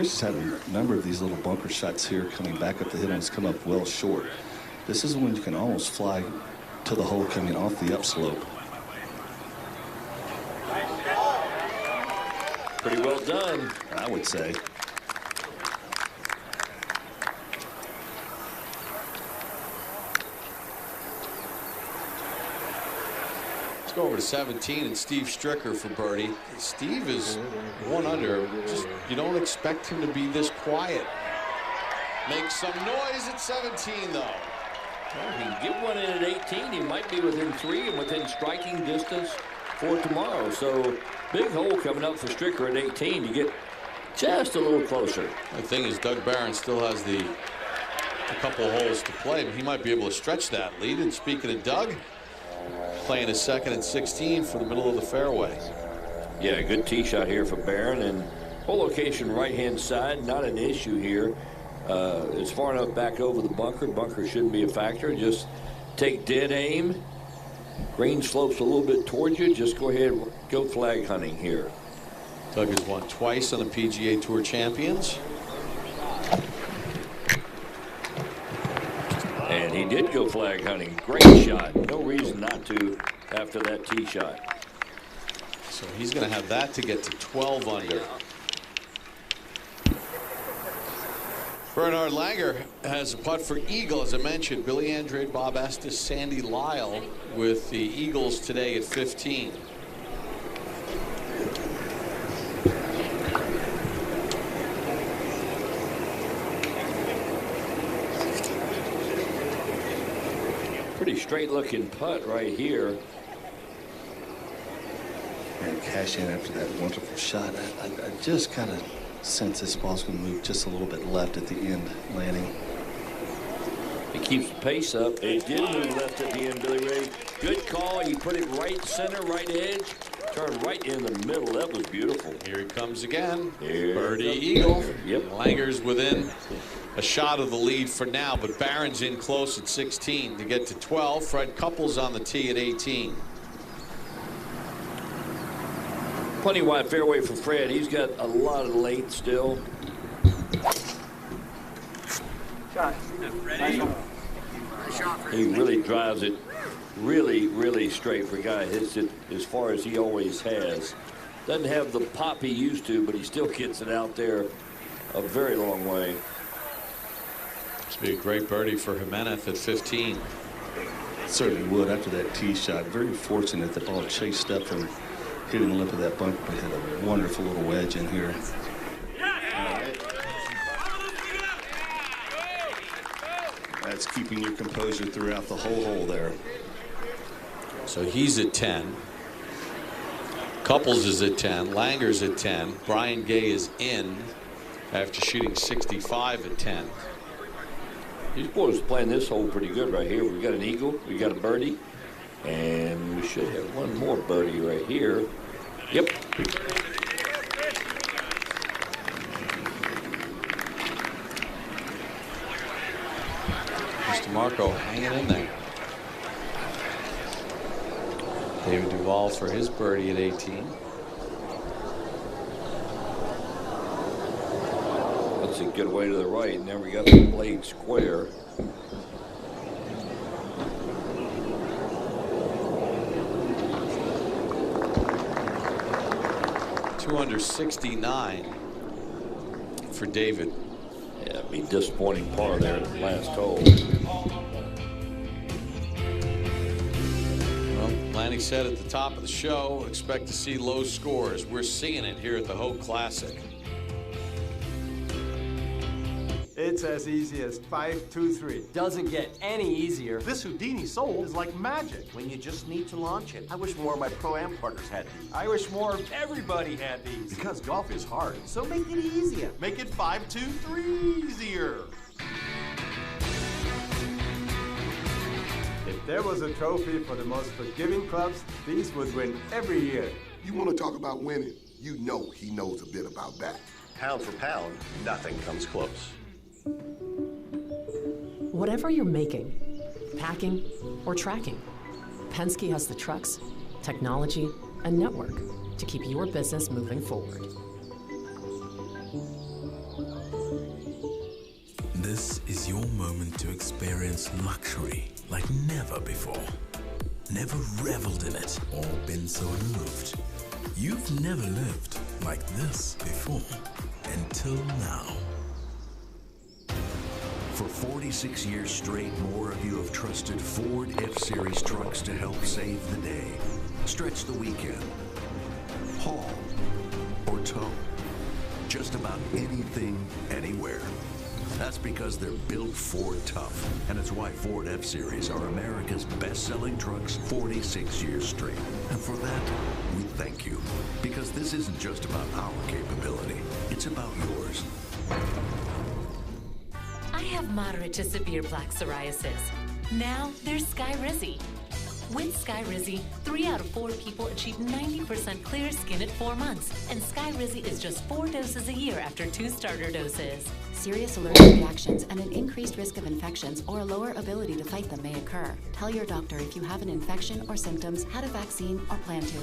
Chris has had a number of these little bunker shots here coming back up the hill, and it's come up well short. This is when you can almost fly to the hole coming off the upslope. Pretty well done, I would say. Go over to 17 and Steve Stricker for birdie. Steve is 1 under. Just, you don't expect him to be this quiet. Makes some noise at 17 though. Well, he can get one in at 18. He might be within 3 and within striking distance for tomorrow. So big hole coming up for Stricker at 18 to get just a little closer. The thing is, Doug Barron still has a couple holes to play, but he might be able to stretch that lead. And speaking of Doug, playing his second and 16 for the middle of the fairway. Yeah, good tee shot here for Barron, and hole location right-hand side, not an issue here. It's far enough back over the bunker. Bunker shouldn't be a factor. Just take dead aim. Green slopes a little bit towards you. Just go ahead and go flag hunting here. Doug has won twice on the PGA Tour Champions. And he did go flag hunting. Great shot. No reason not to after that tee shot. So he's going to have that to get to 12 under. Bernhard Langer has a putt for eagle, as I mentioned. Billy Andrade, Bob Estes, Sandy Lyle with the Eagles today at 15. Pretty straight looking putt right here. And cash in after that wonderful shot. I just kind of sense this ball's going to move just a little bit left at the end, landing. He keeps the pace up. It did move left at the end, Billy Ray. Good call. He put it right center, right edge. Turned right in the middle. That was beautiful. Here he comes again. Here birdie eagle. Yep. Langer's within a shot of the lead for now, but Barron's in close at 16 to get to 12. Fred Couples on the tee at 18. Plenty wide fairway for Fred. He's got a lot of length still. Shot. Ready? He really drives it really straight for a guy. Hits it as far as he always has. Doesn't have the pop he used to, but he still gets it out there a very long way. This would be a great birdie for Jimenez at 15. Certainly would after that tee shot. Very fortunate the ball chased up from hitting the lip of that bunker. We had a wonderful little wedge in here. That's keeping your composure throughout the whole hole there. So he's at 10. Couples is at 10. Langer's at 10. Brian Gay is in after shooting 65 at 10. These boys are playing this hole pretty good right here. We got an eagle, we got a birdie, and we should have one more birdie right here. Yep. Mr. Marco hanging in there. David Duval for his birdie at 18. That's a good way to the right, and then we got the blade square. Under 69 for David. Yeah, it'd be disappointing par there at the last hole. Well, Lanny said at the top of the show, expect to see low scores. We're seeing it here at the Hope Classic. It's as easy as 5-2-3. Doesn't get any easier. This Houdini soul is like magic when you just need to launch it. I wish more of my Pro-Am partners had these. I wish more of everybody had these. Because golf is hard, so make it easier. Make it 5-2-3 easier. If there was a trophy for the most forgiving clubs, these would win every year. You want to talk about winning? You know he knows a bit about that. Pound for pound, nothing comes close. Whatever you're making, packing, or tracking, Penske has the trucks, technology, and network to keep your business moving forward. moment to experience luxury like never before. Never reveled in it or been so moved. You've never lived like this before until now. For 46 years straight, more of you have trusted Ford F-Series trucks to help save the day, stretch the weekend, haul, or tow. Just about anything, anywhere. That's because they're built Ford tough, and it's why Ford F-Series are America's best-selling trucks 46 years straight. And for that, we thank you, because this isn't just about our capability, it's about yours. I have moderate to severe plaque psoriasis. Now there's Skyrizi. With Skyrizi, 3 out of 4 people achieve 90% clear skin at 4 months, and Skyrizi is just 4 doses a year after 2 starter doses. Serious allergic reactions and an increased risk of infections or a lower ability to fight them may occur. Tell your doctor if you have an infection or symptoms, had a vaccine, or plan to.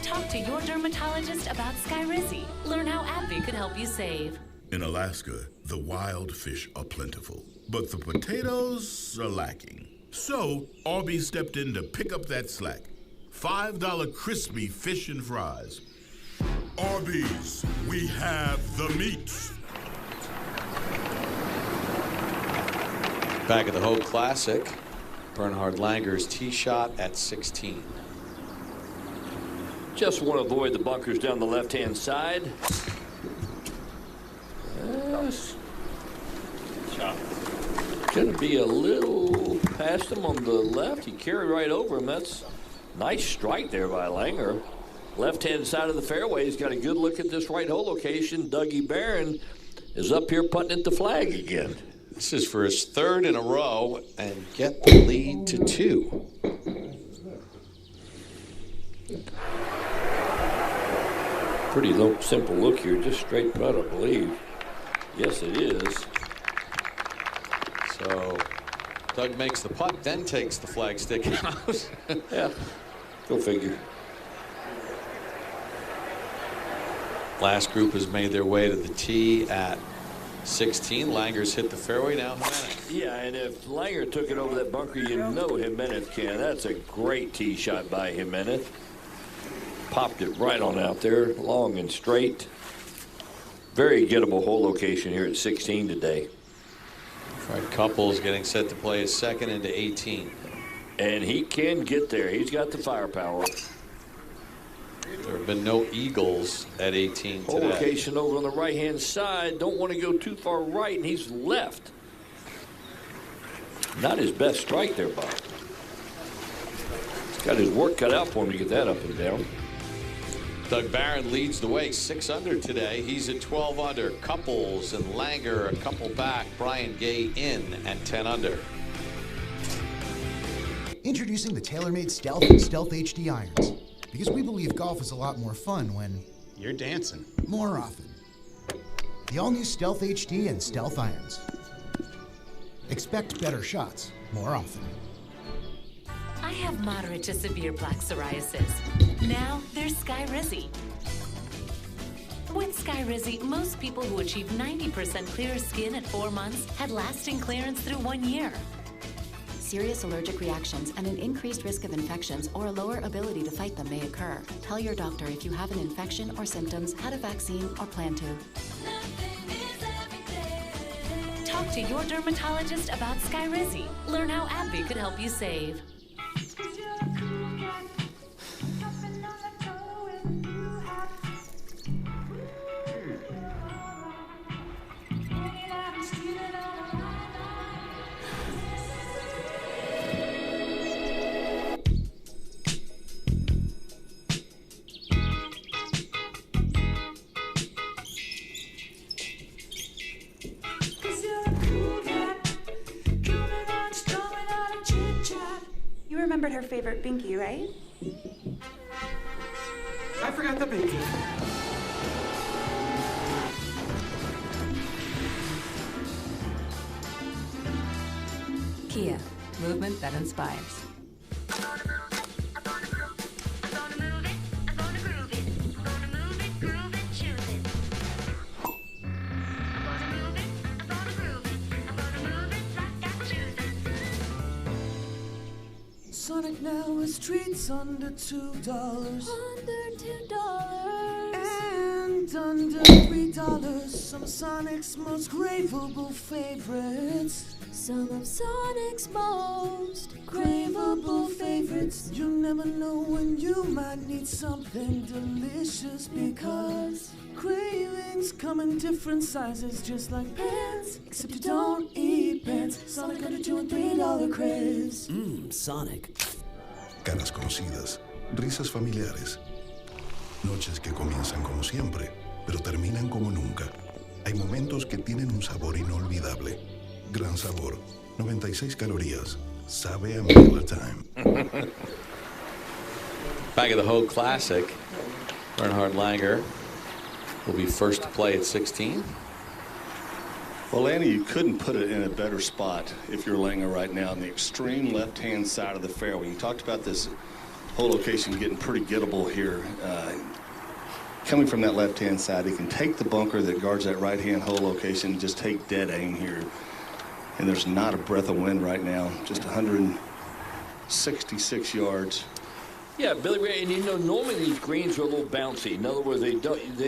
Talk to your dermatologist about Skyrizi. Learn how AbbVie could help you save. In Alaska, the wild fish are plentiful, but the potatoes are lacking. So, Arby's stepped in to pick up that slack. $5 crispy fish and fries. Arby's, we have the meats. Back at the Hope Classic, Bernhard Langer's tee shot at 16. Just want to avoid the bunkers down the left-hand side. Yes. Shot. Going to be a little past him on the left. He carried right over him. That's a nice strike there by Langer. Left-hand side of the fairway. He's got a good look at this right hole location. Dougie Barron is up here putting at the flag again. This is for his 3rd in a row and get the lead to 2. Pretty simple look here. Just straight putt, I believe. Yes, it is. So Doug makes the putt, then takes the flagstick out. Yeah, go figure. Last group has made their way to the tee at 16. Langer's hit the fairway now. Jimenez. Yeah, and if Langer took it over that bunker, you know Jimenez can. That's a great tee shot by Jimenez. Popped it right on out there, long and straight. Very gettable hole location here at 16 today. Fred Couples getting set to play his 2nd into 18. And he can get there. He's got the firepower. There have been no eagles at 18 Hole today. location over on the right-hand side. Don't want to go too far right, and he's left. Not his best strike there, Bob. He's got his work cut out for him to get that up and down. Doug Barron leads the way, 6 under today. He's at 12 under. Couples and Langer a couple back. Brian Gay in at 10 under. Introducing the TaylorMade Stealth and Stealth HD irons. Because we believe golf is a lot more fun when you're dancing more often. The all-new Stealth HD and Stealth irons. Expect better shots more often. I have moderate to severe plaque psoriasis. Now there's Skyrizi. With Skyrizi, most people who achieve 90% clear skin at 4 months had lasting clearance through 1 year. Serious allergic reactions and an increased risk of infections or a lower ability to fight them may occur. Tell your doctor if you have an infection or symptoms, had a vaccine, or plan to. Talk to your dermatologist about Skyrizi. Learn how AbbVie could help you save. You remembered her favorite binky, right? I forgot the binky. Kia, movement that inspires. right now is treats under $2. Under $2. And under $3. Some of Sonic's most craveable favorites. Some of Sonic's most craveable favorites. You never know when you might need something delicious, because cravings come in different sizes, just like pants, except you don't eat pants. Sonic under $2 and $3 craze. Sonic. Caras conocidas, risas familiares. Noches que comienzan como siempre, pero terminan como nunca. Hay momentos que tienen un sabor inolvidable. Gran sabor, 96 calorías. Sabe a Miller Time. Back of the Hoe Classic. Bernhard Langer will be first to play at 16. Well, Andy, you couldn't put it in a better spot if you're Langer right now on the extreme left-hand side of the fairway. You talked about this whole location getting pretty gettable here. Coming from that left-hand side, he can take the bunker that guards that right-hand hole location and just take dead aim here. And there's not a breath of wind right now, just 166 yards. Yeah, Billy Ray, and you know, normally these greens are a little bouncy. In other words, they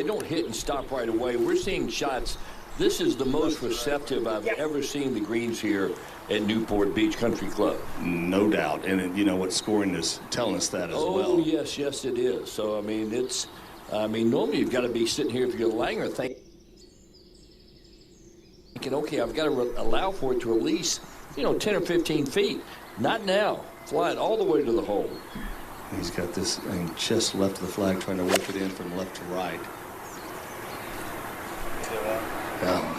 don't hit and stop right away. We're seeing shots. This is the most receptive I've ever seen the greens here at Newport Beach Country Club. No doubt. And you know what, scoring is telling us that as well. Oh, yes, it is. So, I mean, normally you've got to be sitting here if you're Langer thinking, okay, I've got to allow for it to release, 10 or 15 feet. Not now. Flying all the way to the hole. He's got this thing just left of the flag, trying to work it in from left to right.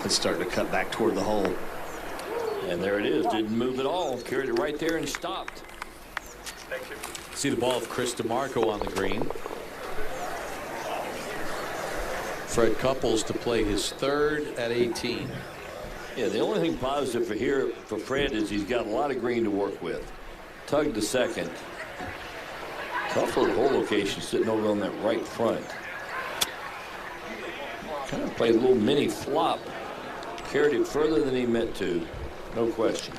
It's starting to cut back toward the hole. And there it is. Didn't move at all. Carried it right there and stopped. See the ball of Chris DeMarco on the green. Fred Couples to play his third at 18. Yeah, the only thing positive for Fred is he's got a lot of green to work with. Tug to second. Tough little hole location sitting over on that right front. Kind of played a little mini flop. Carried it further than he meant to. No question.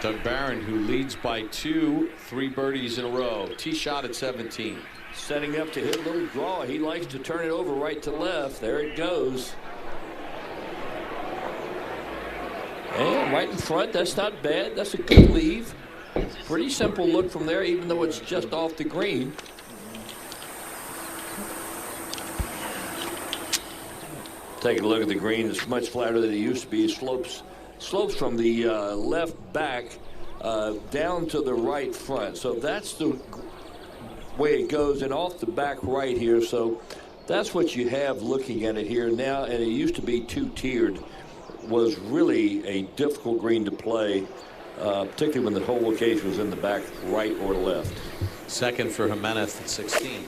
Doug Barron, who leads by 2, 3 birdies in a row. Tee shot at 17. Setting up to hit a little draw. He likes to turn it over right to left. There it goes. And right in front, that's not bad. That's a good leave. Pretty simple look from there, even though it's just off the green. Taking a look at the green, it's much flatter than it used to be. It slopes from the left back down to the right front. So that's the way it goes, and off the back right here. So that's what you have looking at it here now. And it used to be two-tiered. Was really a difficult green to play, particularly when the hole location was in the back right or left. Second for Jimenez at 16.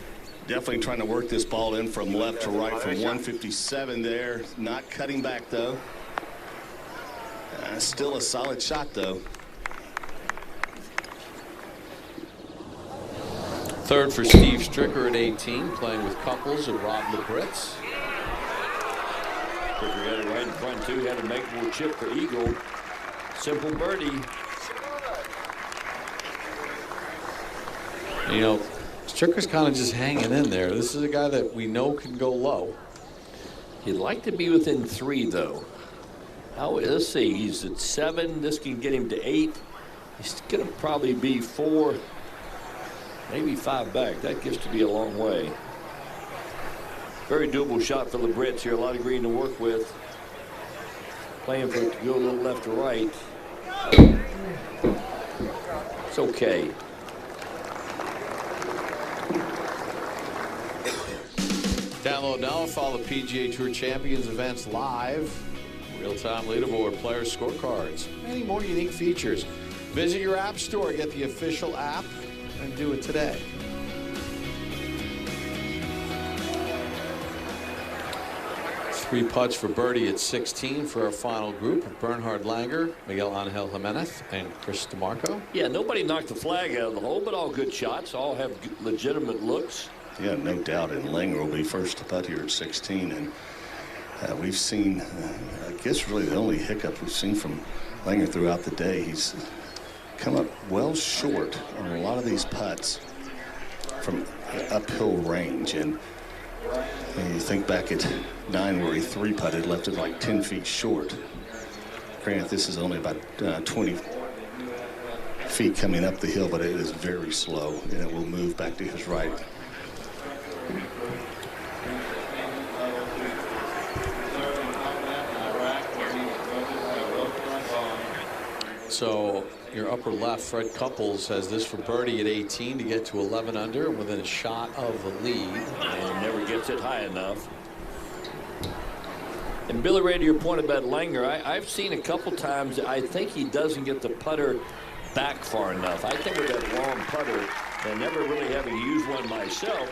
Definitely trying to work this ball in from left to right from 157 there. Not cutting back, though. Still a solid shot, though. Third for Steve Stricker at 18, playing with Couples and Rob Labritz. Stricker had it right in front, too. Had to make more chip for Eagle. Simple birdie. You know, Stricker's kind of just hanging in there. This is a guy that we know can go low. He'd like to be within 3, though. Let's see, he's at 7. This can get him to 8. He's going to probably be 4, maybe 5 back. That gets to be a long way. Very doable shot for the Brits here. A lot of green to work with. Playing for it to go a little left or right. It's okay. Download now. Follow the PGA Tour Champions events live. Real-time leaderboard, player scorecards, many more unique features. Visit your app store, get the official app, and do it today. Three putts for birdie at 16 for our final group of Bernhard Langer, Miguel Angel Jimenez, and Chris DeMarco. Yeah, nobody knocked the flag out of the hole, but all good shots. All have legitimate looks. Yeah, no doubt. And Langer will be first to putt here at 16. And We've seen, I guess really the only hiccup we've seen from Langer throughout the day, he's come up well short on a lot of these putts from uphill range. And you think back at 9 where he 3-putted, left it like 10 feet short. Granted, this is only about 20 feet coming up the hill, but it is very slow, and it will move back to his right. So your upper left, Fred Couples has this for birdie at 18 to get to 11 under and within a shot of the lead. And never gets it high enough. And Billy Ray, to your point about Langer, I've seen a couple times, I think he doesn't get the putter back far enough. I think with that long putter, and never really having used one myself,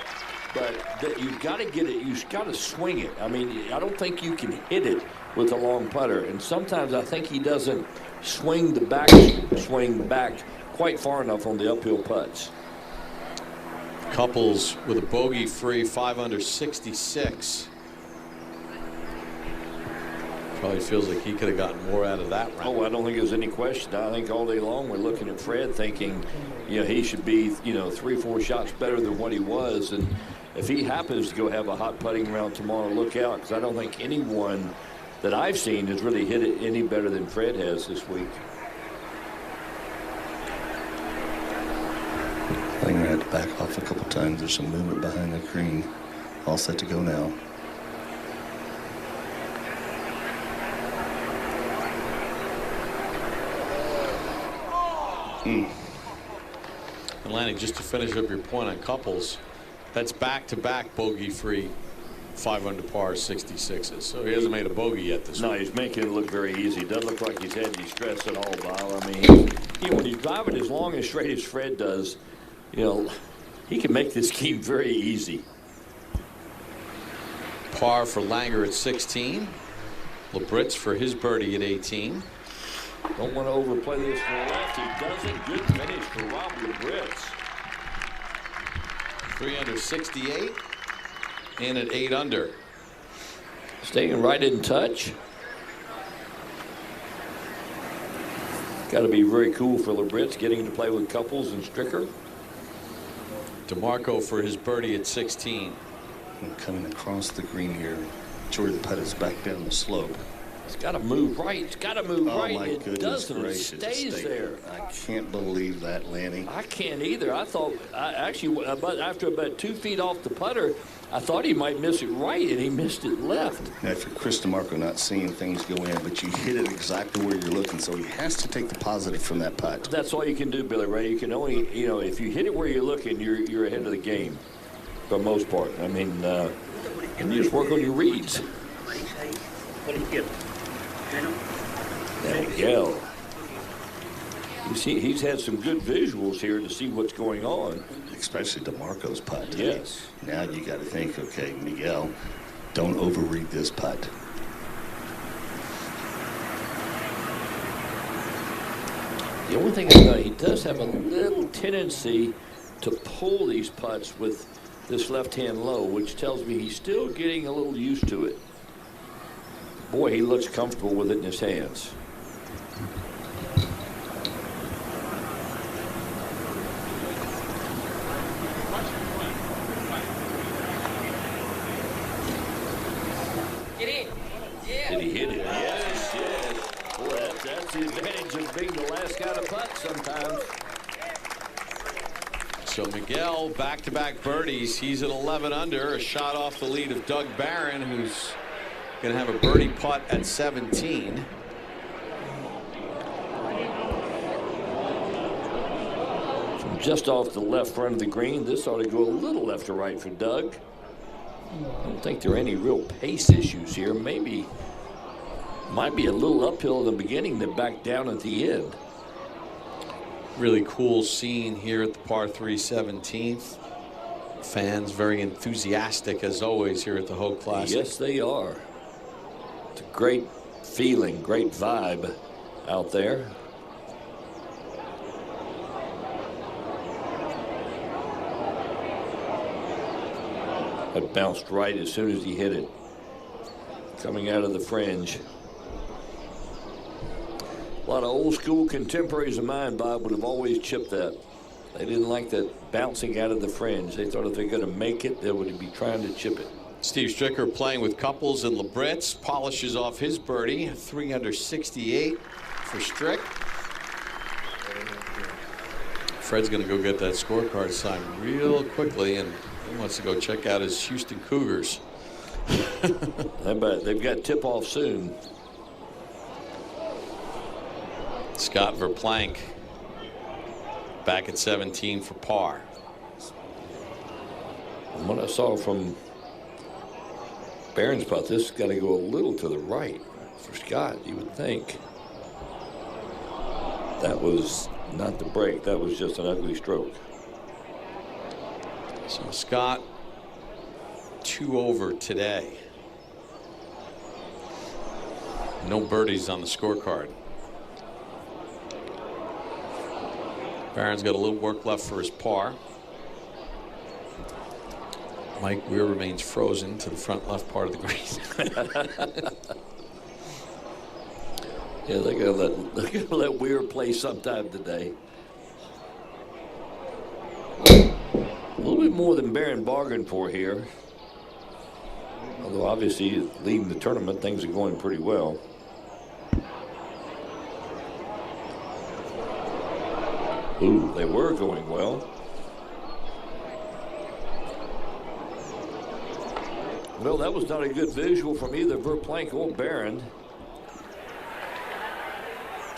but you've got to get it, you've got to swing it. I mean, I don't think you can hit it with a long putter. And sometimes I think he doesn't swing back quite far enough on the uphill putts. Couples with a bogey-free 5 under 66. Probably feels like he could have gotten more out of that round. Oh, I don't think there's any question. I think all day long we're looking at Fred thinking, you know, he should be, 3-4 shots better than what he was. And if he happens to go have a hot putting round tomorrow, look out, because I don't think anyone that I've seen has really hit it any better than Fred has this week. Langer had to back off a couple times. There's some movement behind the green. All set to go now. Atlantic, just to finish up your point on Couples, that's back-to-back bogey-free 5 under par 66s. So he hasn't made a bogey yet this week. No, he's making it look very easy. Doesn't look like he's had any stress at all, Bob. I mean, when he's driving as long and straight as Fred does, he can make this game very easy. Par for Langer at 16. Labritz for his birdie at 18. Don't want to overplay this for the left. He doesn't. Good finish for Rob Labritz. 3 under 68. In at 8 under. Staying right in touch. Got to be very cool for Labritz getting to play with Couples and Stricker. DeMarco for his birdie at 16. And coming across the green here. Jory, the putt is back down the slope. It's got to move right. It's got to move right. Oh, my goodness gracious. It stays there. I can't believe that, Lanny. I can't either. I thought, actually, after about 2 feet off the putter, I thought he might miss it right, and he missed it left. Now, for Chris DeMarco, not seeing things go in, but you hit it exactly where you're looking, so he has to take the positive from that putt. That's all you can do, Billy Ray. You can only, if you hit it where you're looking, you're ahead of the game for the most part. I mean, and you just work on your reads. What do you give? There we go. You see, he's had some good visuals here to see what's going on. Especially DeMarco's putt. Yes. Now you got to think, okay, Miguel, don't overread this putt. The only thing I know, he does have a little tendency to pull these putts with this left-hand low, which tells me he's still getting a little used to it. Boy, he looks comfortable with it in his hands. Get in. Yeah. Did he hit it? Yes, yes. Boy, that's the advantage of being the last guy to putt sometimes. So Miguel, back-to-back birdies. He's at 11 under, a shot off the lead of Doug Barron, who's going to have a birdie putt at 17. From just off the left front of the green, this ought to go a little left to right for Doug. I don't think there are any real pace issues here. Maybe, might be a little uphill in the beginning, then back down at the end. Really cool scene here at the par 3 17th. Fans very enthusiastic as always here at the Hogue Classic. Yes, they are. It's a great feeling, great vibe out there. It bounced right as soon as he hit it. coming out of the fringe. A lot of old school contemporaries of mine, Bob, would have always chipped that. They didn't like that bouncing out of the fringe. They thought if they're going to make it, they would be trying to chip it. Steve Stricker playing with Couples and Labritz, polishes off his birdie. 3 under 68 for Strick. Fred's going to go get that scorecard signed real quickly, and he wants to go check out his Houston Cougars. I bet they've got tip-off soon. Scott Verplank back at 17 for par. And what I saw from Barron's putt, this has got to go a little to the right for Scott, you would think. That was not the break. That was just an ugly stroke. So Scott 2 over today. No birdies on the scorecard. Barron's got a little work left for his par. Mike Weir remains frozen to the front left part of the green. Yeah, they're gonna let Weir play sometime today. A little bit more than Barron bargained for here. Although obviously leading the tournament, things are going pretty well. Ooh, they were going well. Well, that was not a good visual from either Verplank or Barron.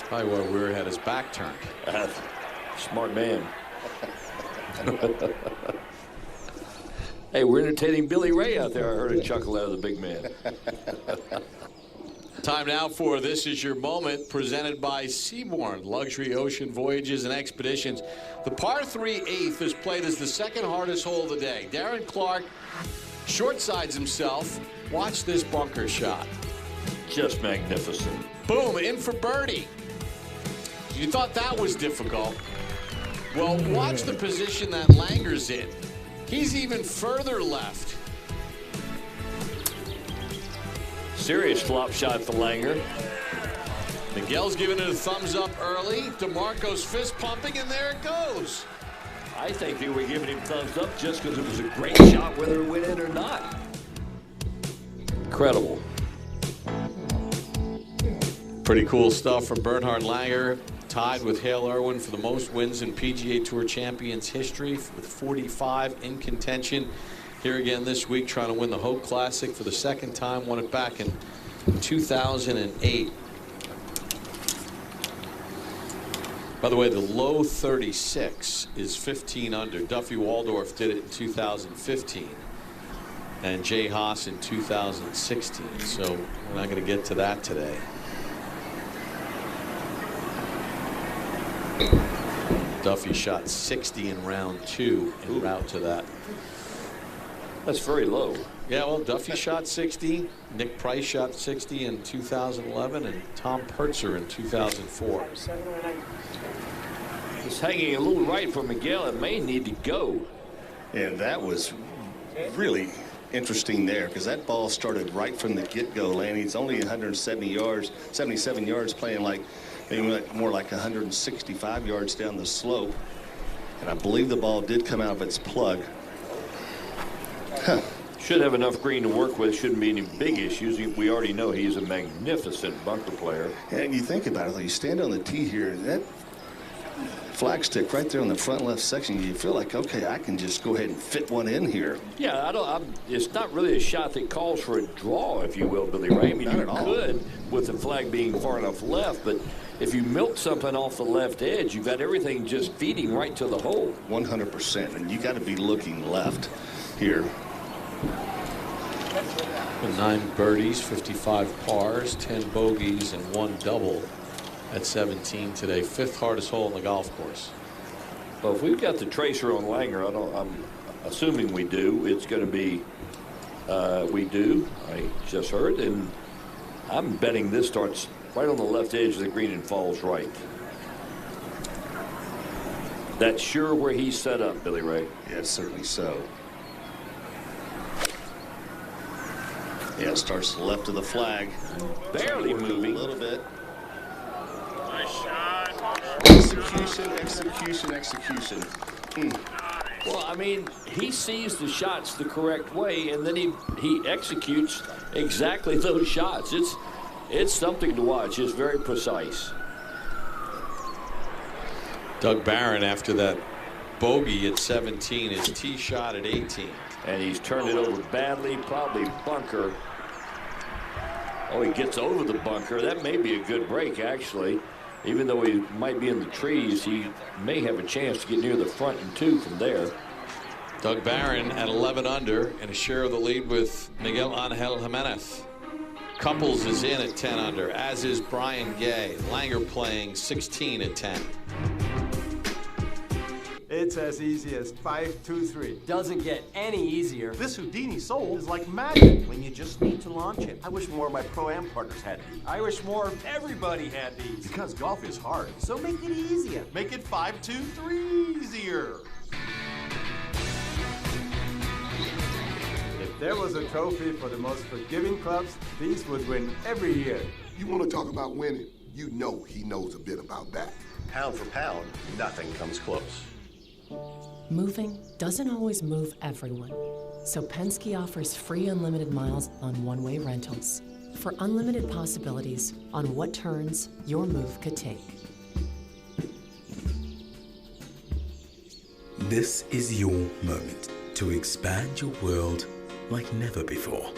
Probably where Weir had his back turned. Smart man. Hey, we're entertaining Billy Ray out there. I heard a chuckle out of the big man. Time now for This Is Your Moment, presented by Seabourn Luxury Ocean Voyages and Expeditions. The par 3 8th is played as the second hardest hole of the day. Darren Clark short sides himself. Watch this bunker shot. Just magnificent. Boom, in for birdie. You thought that was difficult. Well, watch the position that Langer's in. He's even further left. Serious flop shot for Langer. Miguel's giving it a thumbs up early. DeMarco's fist pumping, and there it goes. I think they were giving him thumbs up just because it was a great shot, whether it went in or not. Incredible. Pretty cool stuff from Bernhard Langer, tied with Hale Irwin for the most wins in PGA Tour Champions history with 45 in contention. Here again this week, trying to win the Hope Classic for the second time. Won it back in 2008. By the way, the low 36 is 15 under. Duffy Waldorf did it in 2015. And Jay Haas in 2016. So we're not going to get to that today. Duffy shot 60 in round 2 en route to that. That's very low. Yeah, well, Duffy shot 60. Nick Price shot 60 in 2011, and Tom Pertzer in 2004. It's hanging a little right for Miguel. It may need to go. And that was really interesting there, because that ball started right from the get-go, landing. It's only 170 yards, 77 yards, playing like maybe more like 165 yards down the slope. And I believe the ball did come out of its plug. Huh. Should have enough green to work with. Shouldn't be any big issues. We already know he's a magnificent bunker player. And you think about it, you stand on the tee here, and that flagstick right there on the front left section, you feel like, okay, I can just go ahead and fit one in here. Yeah, it's not really a shot that calls for a draw, if you will, Billy Ray. I mean, you could with the flag being far enough left, but if you milk something off the left edge, you've got everything just feeding right to the hole. 100%, and you got to be looking left here. 9 birdies, 55 pars, 10 bogeys, and 1 double at 17 today. 5th hardest hole in the golf course. Well, if we've got the tracer on Langer, I'm assuming we do. It's going to be we do. I just heard, and I'm betting this starts right on the left edge of the green and falls right. That's sure where he's set up, Billy Ray. Yes, certainly so. Yeah, it starts left of the flag. Barely moving. A little bit. Execution, execution, execution. Well, I mean, he sees the shots the correct way, and then he executes exactly those shots. It's something to watch. It's very precise. Doug Barron, after that bogey at 17, his tee shot at 18. And he's turned it over badly, probably bunker. Oh, he gets over the bunker. That may be a good break, actually. Even though he might be in the trees, he may have a chance to get near the front and two from there. Doug Barron at 11 under and a share of the lead with Miguel Angel Jimenez. Couples is in at 10 under, as is Brian Gay. Langer playing 16 at 10. It's as easy as 5-2-3. Doesn't get any easier. This Houdini soul is like magic when you just need to launch it. I wish more of my Pro-Am partners had these. I wish more of everybody had these. Because golf is hard, so make it easier. Make it 5-2-3 easier. If there was a trophy for the most forgiving clubs, these would win every year. You want to talk about winning? You know he knows a bit about that. Pound for pound, nothing comes close. Moving doesn't always move everyone, so Penske offers free unlimited miles on one-way rentals for unlimited possibilities on what turns your move could take. This is your moment to expand your world like never before.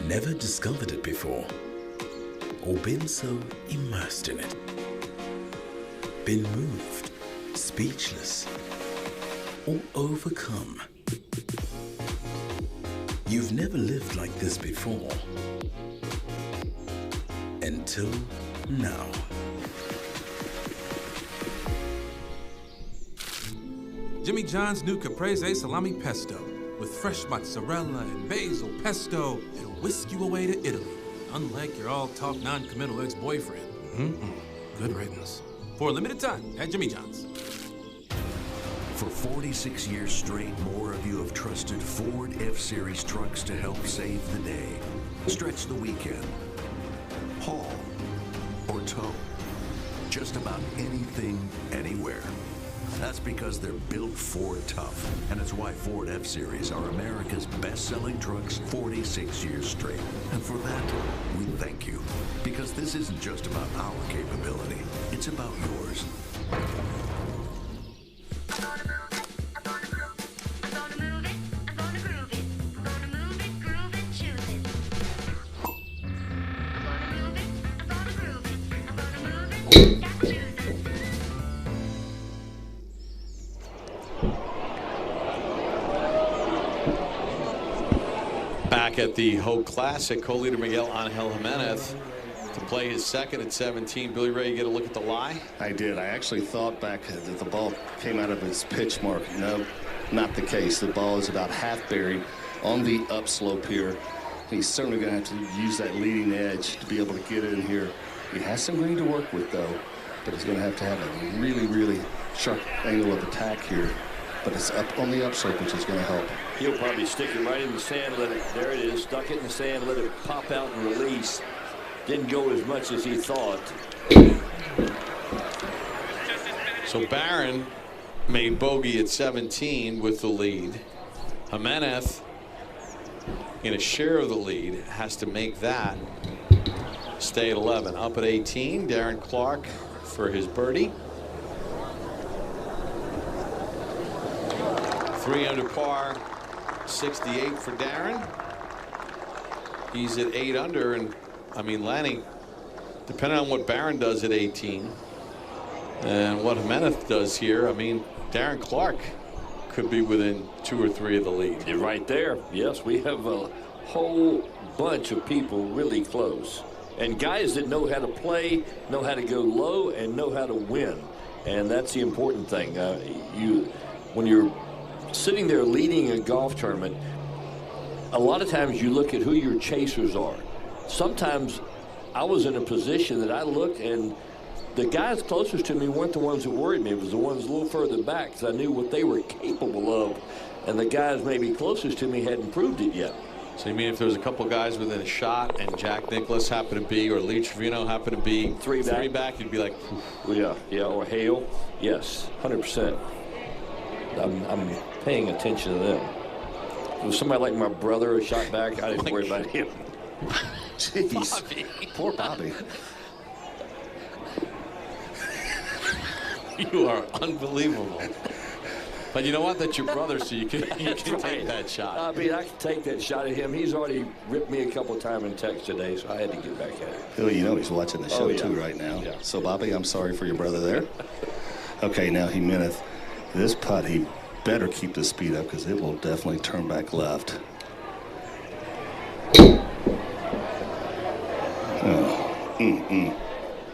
Never discovered it before, or been so immersed in it. Been moved, speechless, or overcome. You've never lived like this before. Until now. Jimmy John's new Caprese Salami Pesto. With fresh mozzarella and basil pesto, it'll whisk you away to Italy. Unlike your all-talk, non-committal ex-boyfriend. Good riddance. For a limited time at Jimmy John's. For 46 years straight, more of you have trusted Ford F-Series trucks to help save the day. Stretch the weekend. Haul or tow. Just about anything, anywhere. That's because they're built Ford tough, and it's why Ford F-Series are America's best-selling trucks 46 years straight. And for that, we thank you. Because this isn't just about our capability, it's about yours. Back at the Hogue Classic, co-leader Miguel Angel Jimenez to play his second at 17. Billy Ray, you get a look at the lie? I did. I actually thought back that the ball came out of its pitch mark. No, not the case. The ball is about half buried on the upslope here. He's certainly going to have to use that leading edge to be able to get in here. He has some green to work with, though, but he's going to have a really, really sharp angle of attack here. But it's up on the upslope, which is going to help. He'll probably stick it right in the sand, let it, there it is, stuck it in the sand, let it pop out and release. Didn't go as much as he thought. So Barron made bogey at 17 with the lead. Jimenez, in a share of the lead, has to make that stay at 11. Up at 18, Darren Clark for his birdie. 3 under par, 68 for Darren. He's at 8 under, and I mean, Lanny, depending on what Barron does at 18 and what Jimenez does here, I mean, Darren Clark could be within 2 or 3 of the lead. You're right there. Yes, we have a whole bunch of people really close. And guys that know how to play, know how to go low, and know how to win. And that's the important thing. When you're sitting there leading a golf tournament, a lot of times you look at who your chasers are. Sometimes I was in a position that I looked and the guys closest to me weren't the ones that worried me. It was the ones a little further back because I knew what they were capable of. And the guys maybe closest to me hadn't proved it yet. So you mean if there was a couple guys within a shot and Jack Nicklaus happened to be, or Lee Trevino happened to be three back, you'd be like, yeah, or Hale. Yes, 100%. I'm paying attention to them. If it was somebody like my brother a shot back, I didn't worry about him. Jeez. Bobby. Poor Bobby. You are unbelievable. But you know what? That's your brother, so you can take that shot. I mean, I can take that shot at him. He's already ripped me a couple times in text today, so I had to get back at it. Well, you know he's watching the show too right now. Yeah. So, Bobby, I'm sorry for your brother there. Okay, now Jimenez, this putt, he better keep the speed up because it will definitely turn back left.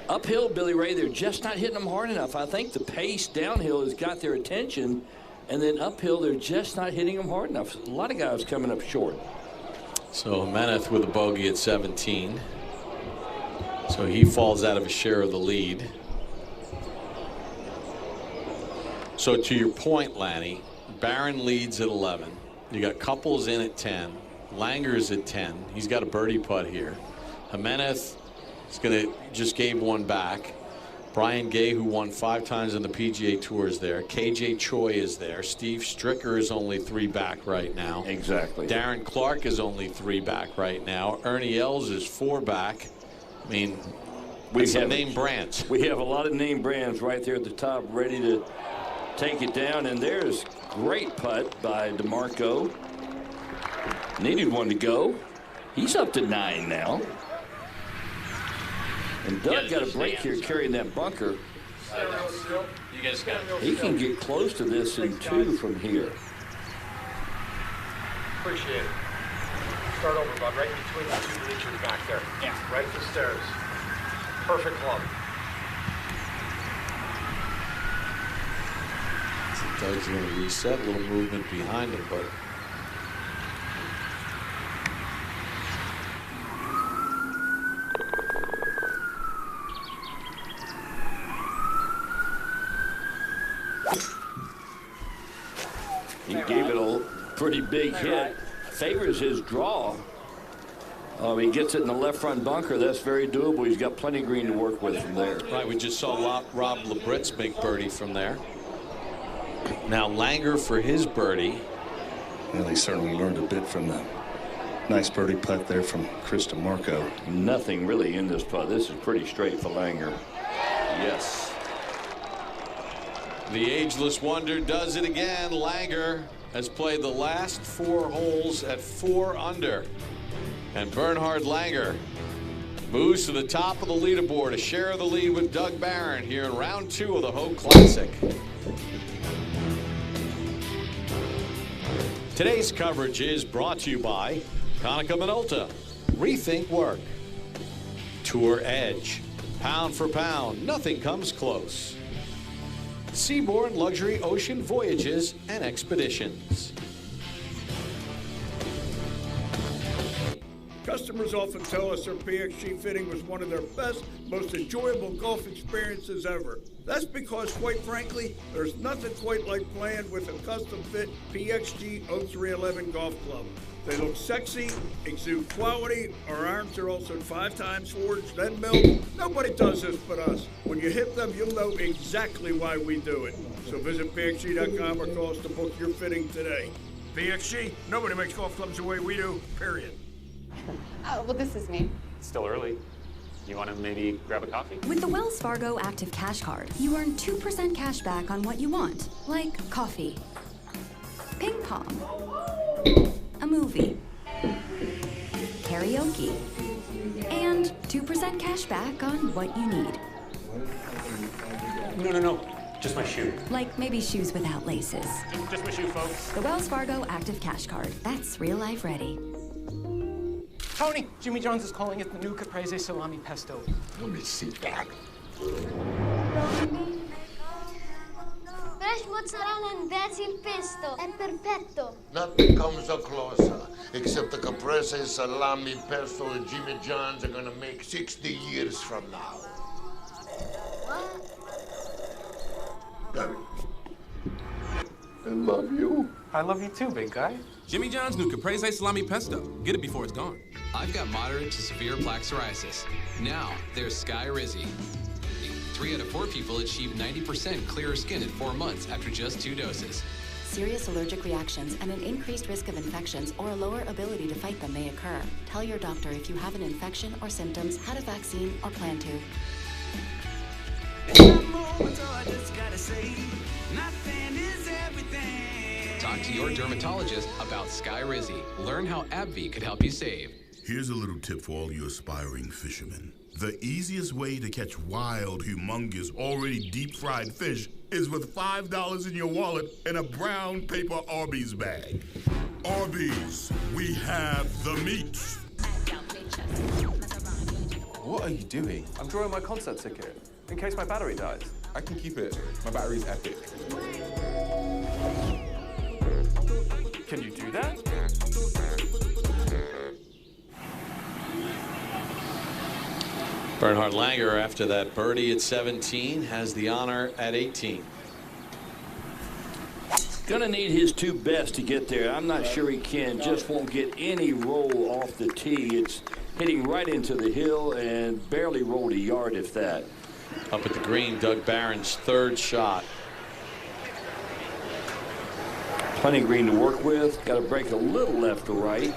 Uphill, Billy Ray, they're just not hitting them hard enough. I think the pace downhill has got their attention, and then uphill, they're just not hitting them hard enough. A lot of guys coming up short. So Jimenez with a bogey at 17. So he falls out of a share of the lead. So to your point, Lanny, Barron leads at 11. You got Couples in at 10. Langer's at 10. He's got a birdie putt here. Jimenez is going to just gave one back. Brian Gay, who won 5 times on the PGA Tour, is there. KJ Choi is there. Steve Stricker is only 3 back right now. Exactly. Darren Clark is only 3 back right now. Ernie Els is 4 back. I mean, we have name brands. We have a lot of name brands right there at the top, ready to take it down. And there's great putt by DeMarco. Needed one to go. He's up to 9 now. And Doug got a break here carrying that bunker. You guys got it. He can get close to this in 2 from here. Appreciate it. Start over, bud. Right between the 2 bleachers back there. Yeah. Right at the stairs. Perfect club. So Doug's going to reset, a little movement behind him, but he gave it a pretty big hit. Favors his draw. He gets it in the left front bunker. That's very doable. He's got plenty of green to work with from there. Right, we just saw Rob Labritz make birdie from there. Now Langer for his birdie. Well, he certainly learned a bit from the nice birdie putt there from Chris DeMarco. Nothing really in this putt. This is pretty straight for Langer. Yes. The ageless wonder does it again. Langer has played the last 4 holes at 4 under. And Bernhard Langer moves to the top of the leaderboard, a share of the lead with Doug Barron here in round 2 of the Hogue Classic. Today's coverage is brought to you by Konica Minolta, Rethink Work, Tour Edge, Pound for Pound, nothing comes close. Seabourn Luxury Ocean Voyages and Expeditions. Customers often tell us their PXG fitting was one of their best, most enjoyable golf experiences ever. That's because, quite frankly, there's nothing quite like playing with a custom-fit PXG 0311 golf club. They look sexy, exude quality, our irons are also 5 times forged, then milled. Nobody does this but us. When you hit them, you'll know exactly why we do it. So visit PXG.com or call us to book your fitting today. PXG, nobody makes golf clubs the way we do, period. Oh, well, this is me. It's still early. You want to maybe grab a coffee? With the Wells Fargo Active Cash Card, you earn 2% cash back on what you want, like coffee, ping pong, a movie, karaoke, and 2% cash back on what you need. No. Just my shoe. Like maybe shoes without laces. Just my shoe, folks. The Wells Fargo Active Cash Card. That's real life ready. Tony, Jimmy John's is calling it the new caprese salami pesto. Let me see that. Fresh mozzarella and basil pesto. È perfetto. Nothing comes up closer except the caprese salami pesto that Jimmy John's are gonna make 60 years from now. What? I love you. I love you too, big guy. Jimmy John's new Caprese Salami Pesto. Get it before it's gone. I've got moderate to severe plaque psoriasis. Now, there's Sky Rizzy. 3 out of 4 people achieve 90% clearer skin in 4 months after just 2 doses. Serious allergic reactions and an increased risk of infections or a lower ability to fight them may occur. Tell your doctor if you have an infection or symptoms, had a vaccine, or plan to. Talk to your dermatologist about Sky Rizzy. Learn how AbbVie could help you save. Here's a little tip for all you aspiring fishermen. The easiest way to catch wild, humongous, already deep-fried fish is with $5 in your wallet and a brown paper Arby's bag. Arby's, we have the meat. What are you doing? I'm drawing my concert ticket, in case my battery dies. I can keep it. My battery's epic. Can you do that? Bernhard Langer, after that birdie at 17, has the honor at 18. Gonna need his 2 best to get there. I'm not sure he can. Just won't get any roll off the tee. It's hitting right into the hill and barely rolled a yard, if that. Up at the green, Doug Barron's 3rd shot. Plenty of green to work with. Got to break a little left to right.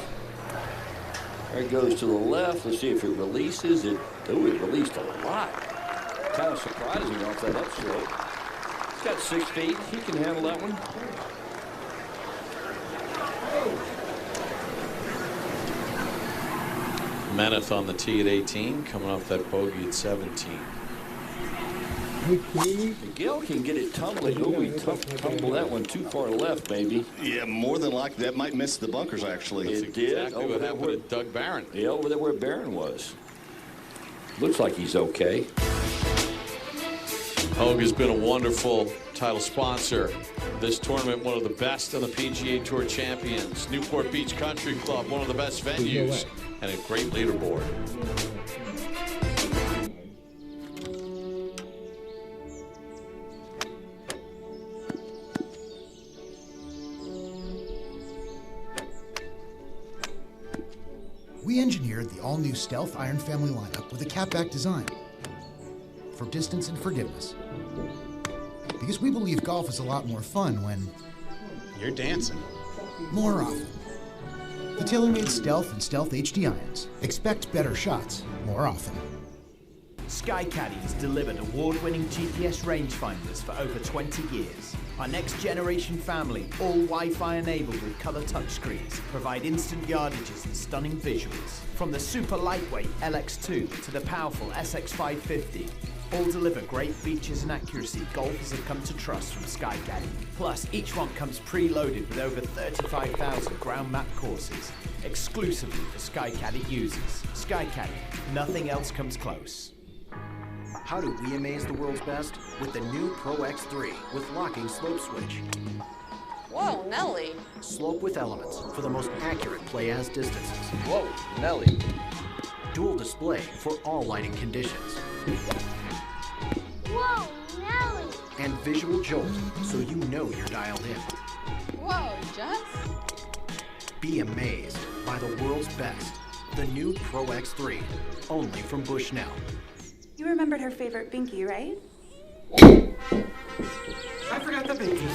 There it goes to the left. Let's see if it releases it. Oh, it released a lot. Kind of surprising off that upslope. He's got 6 feet. He can handle that one. Meneth on the tee at 18, coming off that bogey at 17. Miguel can get it tumbling. Oh, he tumbled that one too far left, maybe. Yeah, more than likely. That might miss the bunkers, actually. It did. Exactly what happened with Doug Barron. Yeah, over there where Barron was. Looks like he's okay. Hogue has been a wonderful title sponsor. This tournament, one of the best on the PGA Tour champions. Newport Beach Country Club, one of the best venues, and a great leaderboard. We engineered the all-new Stealth Iron Family lineup with a catback design for distance and forgiveness. Because we believe golf is a lot more fun when you're dancing. More often. The tailor-made Stealth and Stealth HD irons. Expect better shots more often. SkyCaddy has delivered award-winning GPS rangefinders for over 20 years. Our next-generation family, all Wi-Fi enabled with color touchscreens, provide instant yardages and stunning visuals. From the super lightweight LX2 to the powerful SX550, all deliver great features and accuracy golfers have come to trust from SkyCaddy. Plus, each one comes preloaded with over 35,000 ground map courses, exclusively for SkyCaddy users. SkyCaddy, nothing else comes close. How do we amaze the world's best? With the new Pro X3 with locking slope switch. Whoa, Nelly. Slope with elements for the most accurate play-as distances. Whoa, Nelly. Dual display for all lighting conditions. Whoa, Nelly. And visual jolt so you know you're dialed in. Whoa, Jess. Be amazed by the world's best. The new Pro X3, only from Bushnell. You remembered her favorite binky, right? I forgot the binky.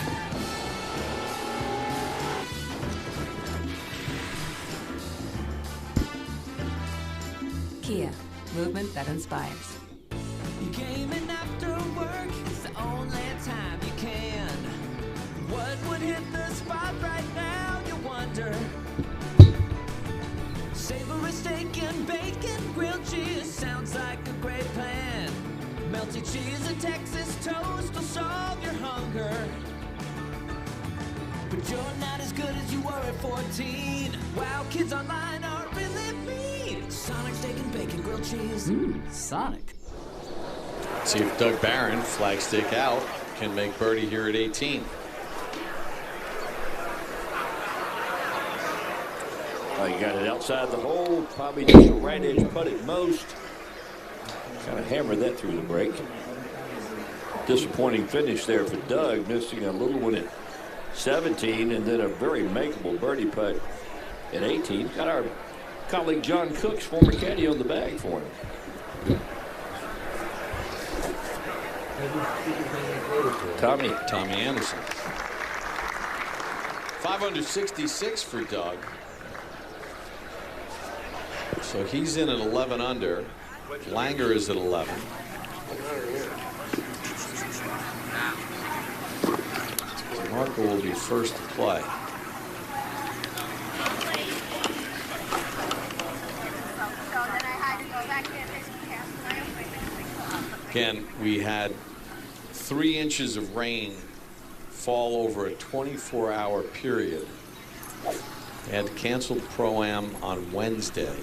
Kia, movement that inspires. Gaming after work is the only time you can. What would hit the spot right now, you wonder? Savory steak and bacon, grilled cheese sounds like a great plan. Melty cheese and Texas toast will solve your hunger. But you're not as good as you were at 14. Wow, kids online are really mean. Sonic steak and bacon, grilled cheese. Sonic. See if Doug Barron, flag stick out, can make birdie here at 18. You got it outside the hole, probably just a right edge putt at most. Kind of hammered that through the break. Disappointing finish there for Doug, missing a little one at 17, and then a very makeable birdie putt at 18. Got our colleague John Cook's former caddy on the bag for him. Tommy Anderson. 5 under 66 for Doug. So he's in at 11 under. Langer is at 11. So Marco will be first to play. Again, we had 3 inches of rain fall over a 24-hour period. They had to cancel the Pro-Am on Wednesday.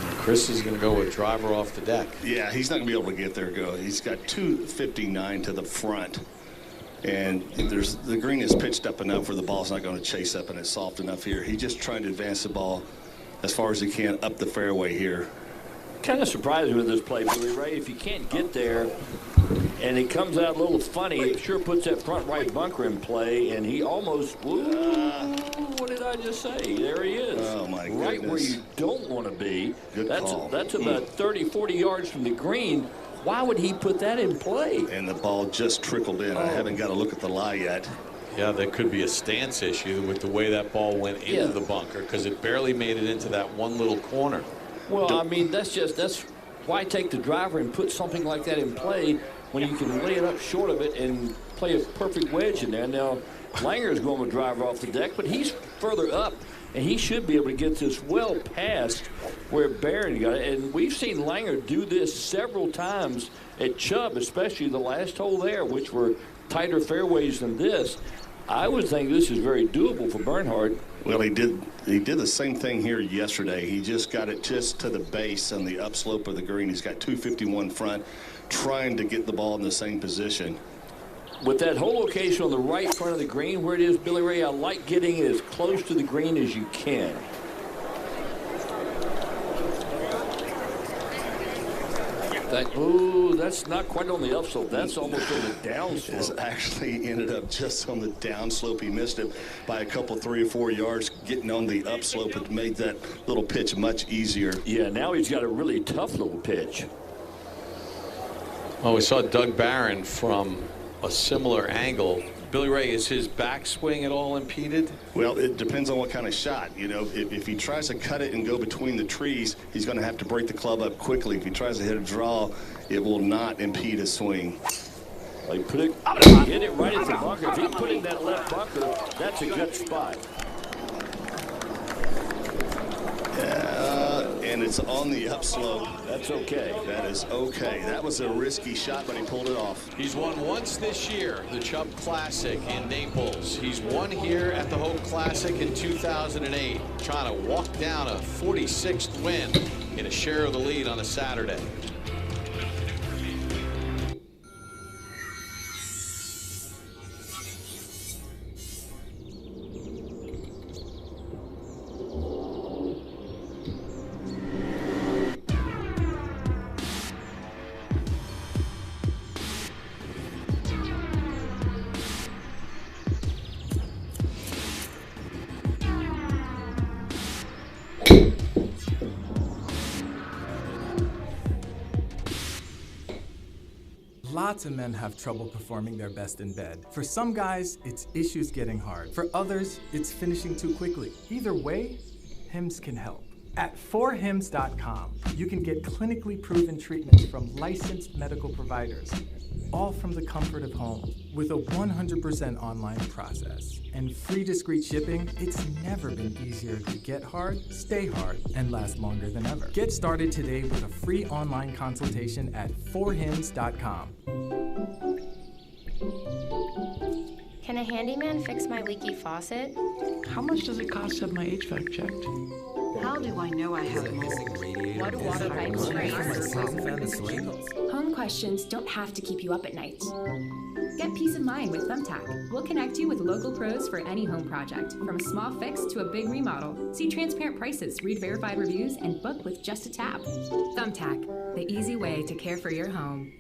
And Chris is going to go with driver off the deck. Yeah, he's not going to be able to get there. He's got 259 to the front. And the green is pitched up enough where the ball's not going to chase up, and it's soft enough here. He's just trying to advance the ball as far as he can up the fairway here. Kind of surprising with this play, Billy Ray. If you can't get there and it comes out a little funny, it sure puts that front right bunker in play, and he almost, what did I just say? There he is. Oh, my goodness. Right where you don't want to be. Good call. That's about 30, 40 yards from the green. Why would he put that in play? And the ball just trickled in. I haven't got a look at the lie yet. Yeah, there could be a stance issue with the way that ball went into the bunker, because it barely made it into that one little corner. Well, I mean, that's why take the driver and put something like that in play when you can lay it up short of it and play a perfect wedge in there. Now, Langer's going with driver off the deck, but he's further up, and he should be able to get this well past where Barron got it. And we've seen Langer do this several times at Chubb, especially the last hole there, which were tighter fairways than this. I would think this is very doable for Bernhard. Well, he did the same thing here yesterday. He just got it just to the base on the upslope of the green. He's got 251 front, trying to get the ball in the same position. With that whole location on the right front of the green where it is, Billy Ray, I like getting it as close to the green as you can. That's not quite on the upslope. That's almost on the downslope. It's actually ended up just on the downslope. He missed it by a couple, 3 or 4 yards. Getting on the upslope, it made that little pitch much easier. Yeah, now he's got a really tough little pitch. Well, we saw Doug Barron from a similar angle. Billy Ray, is his backswing at all impeded? Well, it depends on what kind of shot. You know, if he tries to cut it and go between the trees, he's going to have to break the club up quickly. If he tries to hit a draw, it will not impede his swing. Like hit it right at the bunker. If he put in that left bunker, that's a good spot. And it's on the upslope. That's okay. That is okay. That was a risky shot, but he pulled it off. He's won once this year, the Chubb Classic in Naples. He's won here at the Hope Classic in 2008, trying to walk down a 46th win in a share of the lead on a Saturday. Lots of men have trouble performing their best in bed. For some guys, it's issues getting hard. For others, it's finishing too quickly. Either way, Hims can help. At 4hims.com, you can get clinically proven treatments from licensed medical providers, all from the comfort of home. With a 100% online process and free discreet shipping, it's never been easier to get hard, stay hard, and last longer than ever. Get started today with a free online consultation at 4hims.com. Can a handyman fix my leaky faucet? How much does it cost to have my HVAC checked? How do I know I have mold? What do water pipes Home questions don't have to keep you up at night. Get peace of mind with Thumbtack. We'll connect you with local pros for any home project, from a small fix to a big remodel. See transparent prices, read verified reviews, and book with just a tap. Thumbtack, the easy way to care for your home.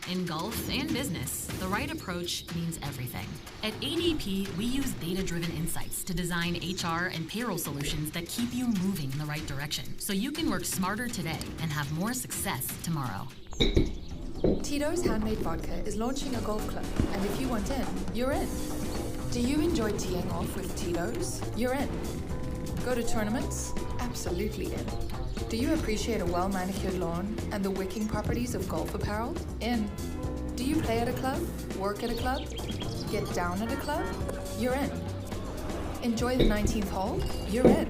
In golf and business, the right approach means everything. At ADP, we use data-driven insights to design HR and payroll solutions that keep you moving in the right direction, so you can work smarter today and have more success tomorrow. Tito's Handmade Vodka is launching a golf club, and if you want in, you're in. Do you enjoy teeing off with Tito's? You're in. Go to tournaments? Absolutely in. Do you appreciate a well-manicured lawn and the wicking properties of golf apparel? In. Do you play at a club? Work at a club? Get down at a club? You're in. Enjoy the 19th hole? You're in.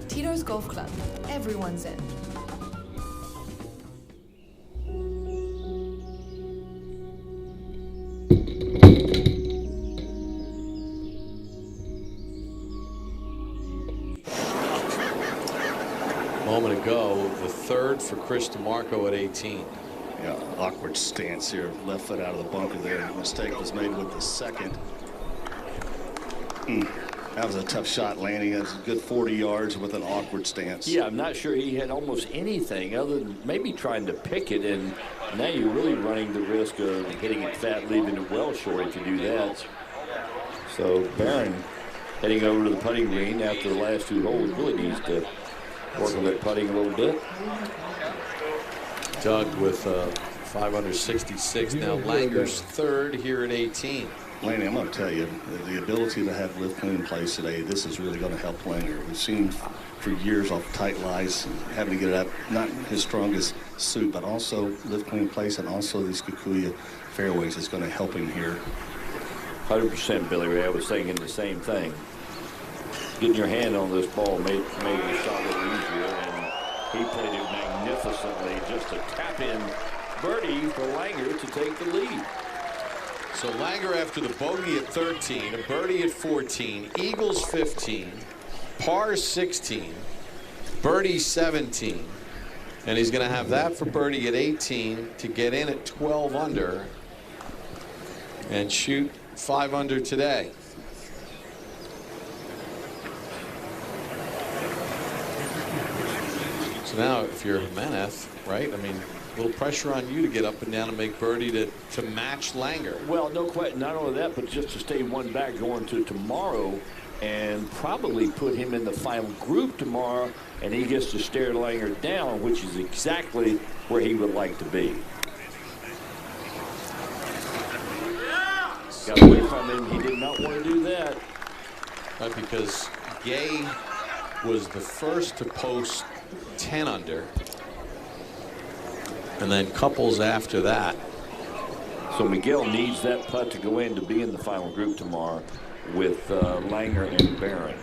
Tito's Golf Club. Everyone's in. Moment ago, the third for Chris DeMarco at 18. Yeah, awkward stance here. Left foot out of the bunker there. Mistake was made with the second. That was a tough shot landing. That was a good 40 yards with an awkward stance. Yeah, I'm not sure he had almost anything other than maybe trying to pick it, and now you're really running the risk of hitting it fat, leaving it well short if you do that. So Barron heading over to the putting green after the last two holes really needs to work on that putting a little bit. Doug with 566. Now Langer's third here at 18. Laney, I'm going to tell you, the ability to have lift clean in place today, this is really going to help Langer. We've seen for years off tight lies, having to get it up, not his strongest suit, but also lift clean in place, and also these Kikuya fairways is going to help him here. 100%, Billy Ray. I was thinking the same thing. Getting your hand on this ball made the shot a little easier, and he played it magnificently. Just a tap-in birdie for Langer to take the lead. So Langer after the bogey at 13, a birdie at 14, eagles 15, par 16, birdie 17, and he's going to have that for birdie at 18 to get in at 12 under and shoot 5 under today. So now if you're Jimenez, right, I mean, a little pressure on you to get up and down and make birdie to match Langer. Well, no question. Not only that, but just to stay one back going to tomorrow and probably put him in the final group tomorrow, and he gets to stare Langer down, which is exactly where he would like to be. Got away from him. He did not want to do that. Right, because Gay was the first to post 10 under. And then couples after that. So Miguel needs that putt to go in to be in the final group tomorrow with Langer and Barron.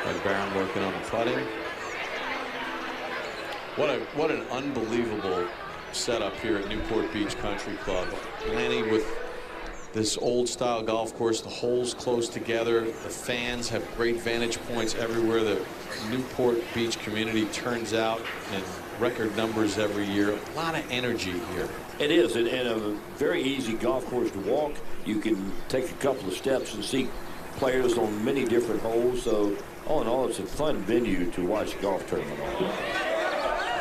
And Barron working on the putting. What an unbelievable setup here at Newport Beach Country Club. Lanny with this old style golf course, the holes close together, the fans have great vantage points everywhere. The Newport Beach community turns out in record numbers every year. A lot of energy here. It is, and a very easy golf course to walk. You can take a couple of steps and see players on many different holes. So all in all, it's a fun venue to watch a golf tournament on.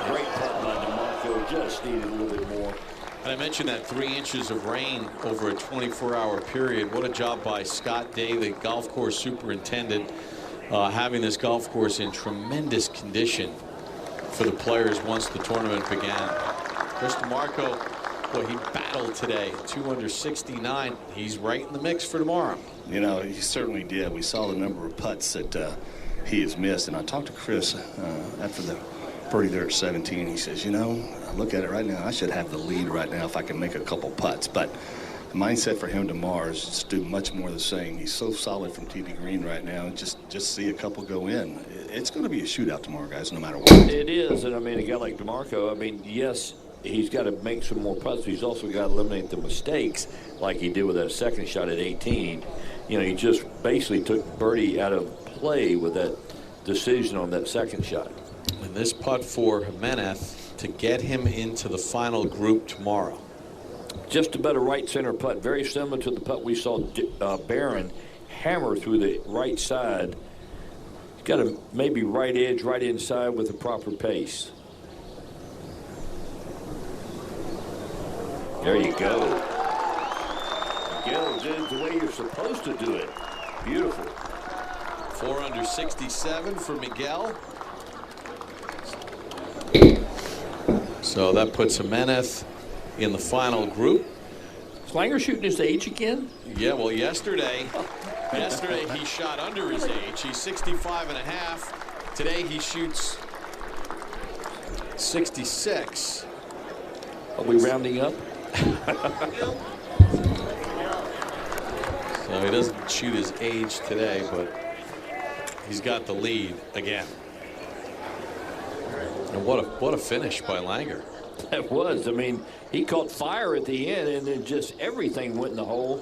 Great putt by DeMarco, just needed a little bit more. And I mentioned that 3 inches of rain over a 24-hour period. What a job by Scott Day, the golf course superintendent, having this golf course in tremendous condition for the players once the tournament began. Chris DeMarco, boy, he battled today, 2 under 69. He's right in the mix for tomorrow. You know, he certainly did. We saw the number of putts that he has missed. And I talked to Chris after the birdie there at 17. He says, you know, I look at it right now, I should have the lead right now if I can make a couple putts. But the mindset for him tomorrow is just do much more the same. He's so solid from tee to green right now. Just see a couple go in. It's going to be a shootout tomorrow, guys, no matter what. It is, and I mean, a guy like DeMarco, I mean, yes, he's got to make some more putts, but he's also got to eliminate the mistakes like he did with that second shot at 18. You know, he just basically took birdie out of play with that decision on that second shot. And this putt for Jimenez to get him into the final group tomorrow. Just about a right center putt, very similar to the putt we saw Barron hammer through the right side got to maybe right edge, right inside with the proper pace. There you go. Miguel did it the way you're supposed to do it. Beautiful. 4 under 67 for Miguel. So that puts Jimenez in the final group. Slanger shooting his age again? Yeah, well, yesterday he shot under his age. He's 65 and a half. Today he shoots 66. Are we rounding up? So he doesn't shoot his age today, but he's got the lead again. And what a finish by Langer. That was. I mean, he caught fire at the end, and then just everything went in the hole.